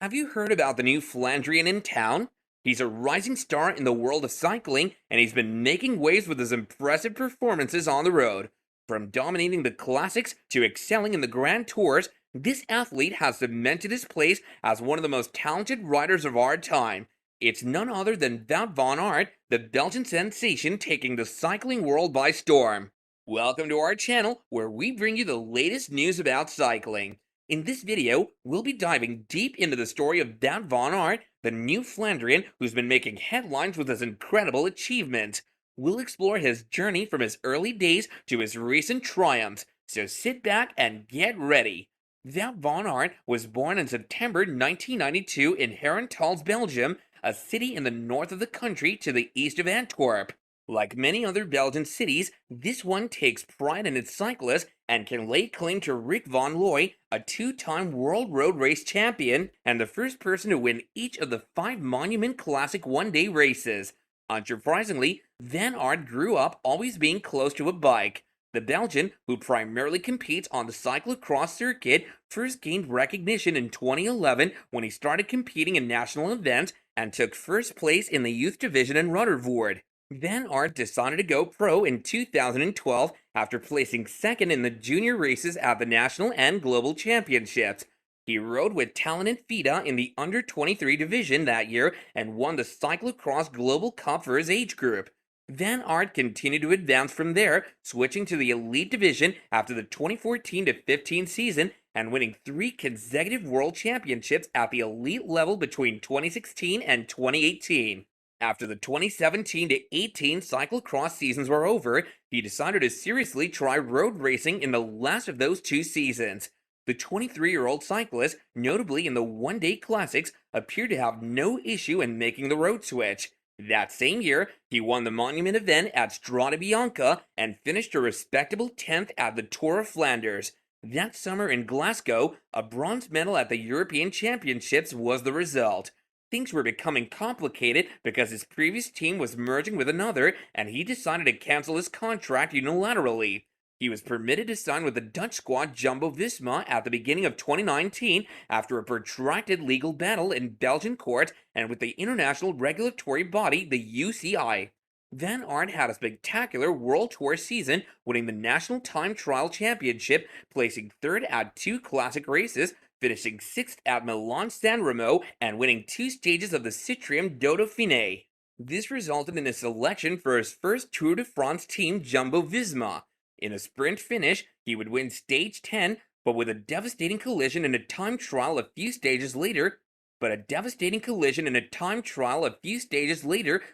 Have you heard about the new Flandrian in town? He's a rising star in the world of cycling, and he's been making waves with his impressive performances on the road. From dominating the classics to excelling in the Grand Tours, this athlete has cemented his place as one of the most talented riders of our time. It's none other than Wout van Aert, the Belgian sensation taking the cycling world by storm. Welcome to our channel, where we bring you the latest news about cycling. In this video, we'll be diving deep into the story of Wout van Aert, the new Flandrian who's been making headlines with his incredible achievements. We'll explore his journey from his early days to his recent triumphs, so sit back and get ready. Wout van Aert was born in September 1992 in Herentals, Belgium, a city in the north of the country to the east of Antwerp. Like many other Belgian cities, this one takes pride in its cyclists and can lay claim to Rick van Looy, a two-time World Road Race champion and the first person to win each of the 5 Monument Classic one-day races. Unsurprisingly, Van Aert grew up always being close to a bike. The Belgian, who primarily competes on the cyclocross circuit, first gained recognition in 2011 when he started competing in national events and took first place in the youth division in Rutherford. Van Aert decided to go pro in 2012 after placing second in the junior races at the national and global championships. He rode with talented FIDA in the under-23 division that year and won the Cyclocross Global Cup for his age group. Van Aert continued to advance from there, switching to the elite division after the 2014-15 season and winning 3 consecutive world championships at the elite level between 2016 and 2018. After the 2017-18 cyclocross seasons were over, he decided to seriously try road racing in the last of those 2 seasons. The 23-year-old cyclist, notably in the one-day classics, appeared to have no issue in making the road switch. That same year, he won the monument event at Strade Bianca and finished a respectable 10th at the Tour of Flanders. That summer in Glasgow, a bronze medal at the European Championships was the result. Things were becoming complicated because his previous team was merging with another, and he decided to cancel his contract unilaterally. He was permitted to sign with the Dutch squad Jumbo-Visma at the beginning of 2019 after a protracted legal battle in Belgian courts and with the international regulatory body, the UCI. Van Aert had a spectacular World Tour season, winning the National Time Trial Championship, placing third at 2 classic races, finishing 6th at Milan-San Remo, and winning 2 stages of the Citroën Dauphiné. This resulted in his selection for his first Tour de France team, Jumbo-Visma. In a sprint finish, he would win stage 10, but with a devastating collision in a time trial a few stages later,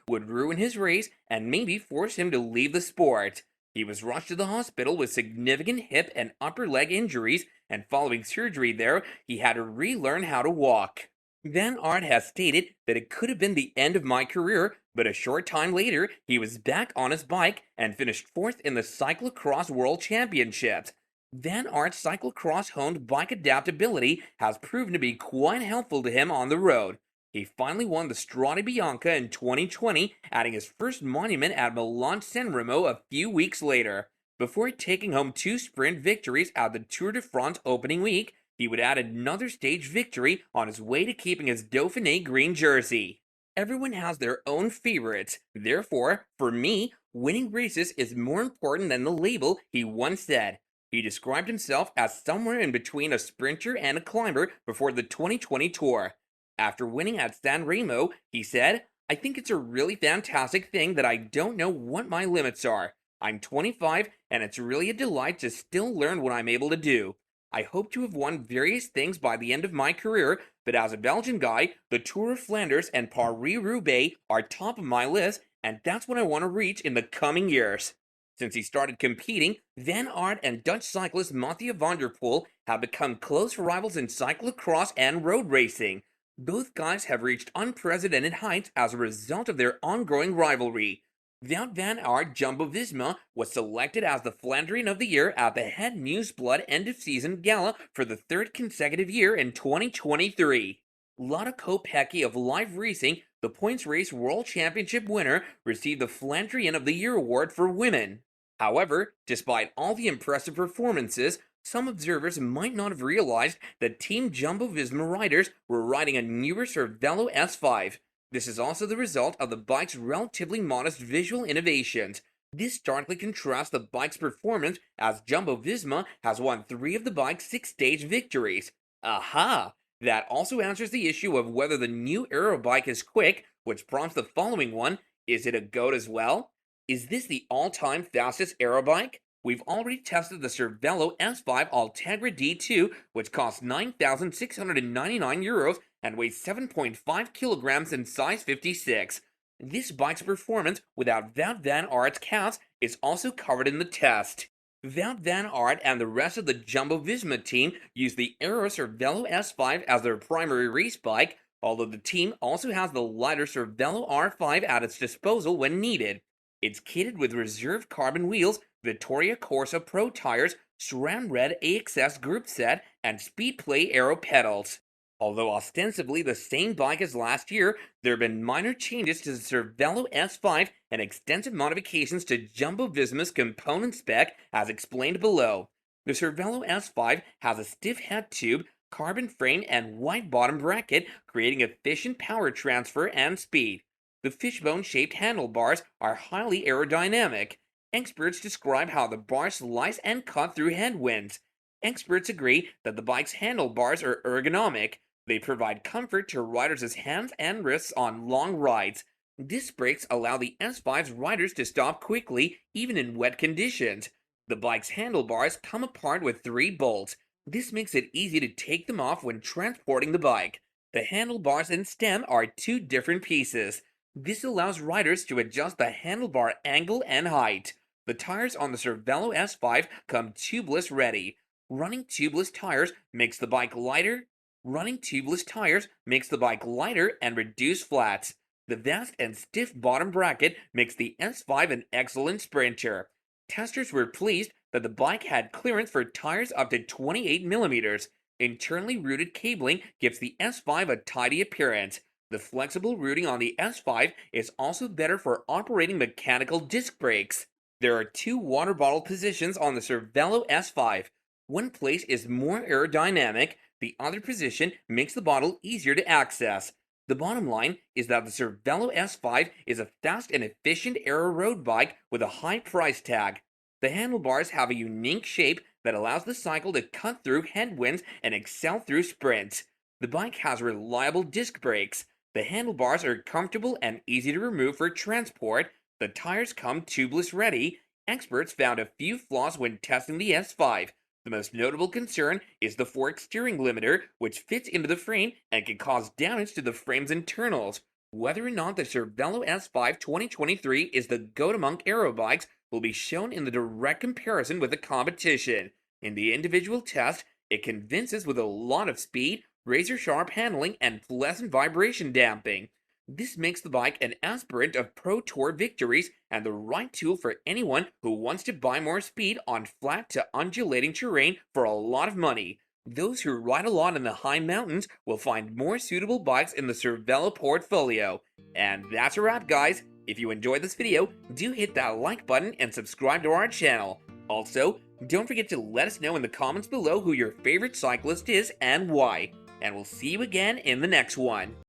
would ruin his race and maybe force him to leave the sport. He was rushed to the hospital with significant hip and upper leg injuries, and following surgery there, he had to relearn how to walk. Van Aert has stated that it could have been the end of my career, but a short time later, he was back on his bike and finished 4th in the Cyclocross World Championships. Van Aert's cyclocross-honed bike adaptability has proven to be quite helpful to him on the road. He finally won the Strade Bianca in 2020, adding his first monument at Milan-San Remo a few weeks later. Before taking home 2 sprint victories at the Tour de France opening week, he would add another stage victory on his way to keeping his Dauphiné green jersey. Everyone has their own favorites. Therefore, for me, winning races is more important than the label, he once said. He described himself as somewhere in between a sprinter and a climber before the 2020 Tour. After winning at San Remo, he said, "I think it's a really fantastic thing that I don't know what my limits are. I'm 25, and it's really a delight to still learn what I'm able to do. I hope to have won various things by the end of my career, but as a Belgian guy, the Tour of Flanders and Paris-Roubaix are top of my list, and that's what I want to reach in the coming years." Since he started competing, Van Aert and Dutch cyclist Mathieu van der Poel have become close rivals in cyclocross and road racing. Both guys have reached unprecedented heights as a result of their ongoing rivalry. Wout van Aert Jumbo-Visma was selected as the Flandrian of the Year at the Het Nieuwsblad end-of-season gala for the 3rd consecutive year in 2023. Lotte Kopecky of Live Racing, the points race world championship winner, received the Flandrian of the Year award for women. However, despite all the impressive performances, Some observers might not have realized that Team Jumbo-Visma riders were riding a newer Cervelo S5. This is also the result of the bike's relatively modest visual innovations. This starkly contrasts the bike's performance, as Jumbo-Visma has won 3 of the bike's 6-stage victories. Aha! That also answers the issue of whether the new Aero bike is quick, which prompts the following one: is it a GOAT as well? Is this the all-time fastest Aero bike? We've already tested the Cervelo S5 Ultegra D2, which costs €9,699 and weighs 7.5 kilograms in size 56. This bike's performance without Wout van Aert's cast is also covered in the test. Wout van Aert and the rest of the Jumbo-Visma team use the Aero Cervelo S5 as their primary race bike, although the team also has the lighter Cervelo R5 at its disposal when needed. It's kitted with reserved carbon wheels, Vittoria Corsa Pro tires, SRAM Red AXS group set, and Speedplay Aero pedals. Although ostensibly the same bike as last year, there have been minor changes to the Cervelo S5 and extensive modifications to Jumbo-Visma's component spec, as explained below. The Cervelo S5 has a stiff head tube, carbon frame, and wide bottom bracket, creating efficient power transfer and speed. The fishbone-shaped handlebars are highly aerodynamic. Experts describe how the bars slice and cut through headwinds. Experts agree that the bike's handlebars are ergonomic. They provide comfort to riders' hands and wrists on long rides. Disc brakes allow the S5's riders to stop quickly, even in wet conditions. The bike's handlebars come apart with 3 bolts. This makes it easy to take them off when transporting the bike. The handlebars and stem are 2 different pieces. This allows riders to adjust the handlebar angle and height. The tires on the Cervelo S5 come tubeless ready. Running tubeless tires makes the bike lighter. Running tubeless tires makes the bike lighter and reduce flats. The vast and stiff bottom bracket makes the S5 an excellent sprinter. Testers were pleased that the bike had clearance for tires up to 28 millimeters. Internally routed cabling gives the S5 a tidy appearance. The flexible routing on the S5 is also better for operating mechanical disc brakes. There are 2 water bottle positions on the Cervelo S5. One place is more aerodynamic, the other position makes the bottle easier to access. The bottom line is that the Cervelo S5 is a fast and efficient aero road bike with a high price tag. The handlebars have a unique shape that allows the cycle to cut through headwinds and excel through sprints. The bike has reliable disc brakes. The handlebars are comfortable and easy to remove for transport. The tires come tubeless ready. Experts found a few flaws when testing the S5. The most notable concern is the fork steering limiter, which fits into the frame and can cause damage to the frame's internals. Whether or not the Cervelo S5 2023 is the GOAT among aero bikes will be shown in the direct comparison with the competition. In the individual test, it convinces with a lot of speed, razor-sharp handling, and pleasant vibration damping. This makes the bike an aspirant of Pro Tour victories and the right tool for anyone who wants to buy more speed on flat to undulating terrain for a lot of money. Those who ride a lot in the high mountains will find more suitable bikes in the Cervelo portfolio. And that's a wrap, guys. If you enjoyed this video, do hit that like button and subscribe to our channel. Also, don't forget to let us know in the comments below who your favorite cyclist is and why. And we'll see you again in the next one.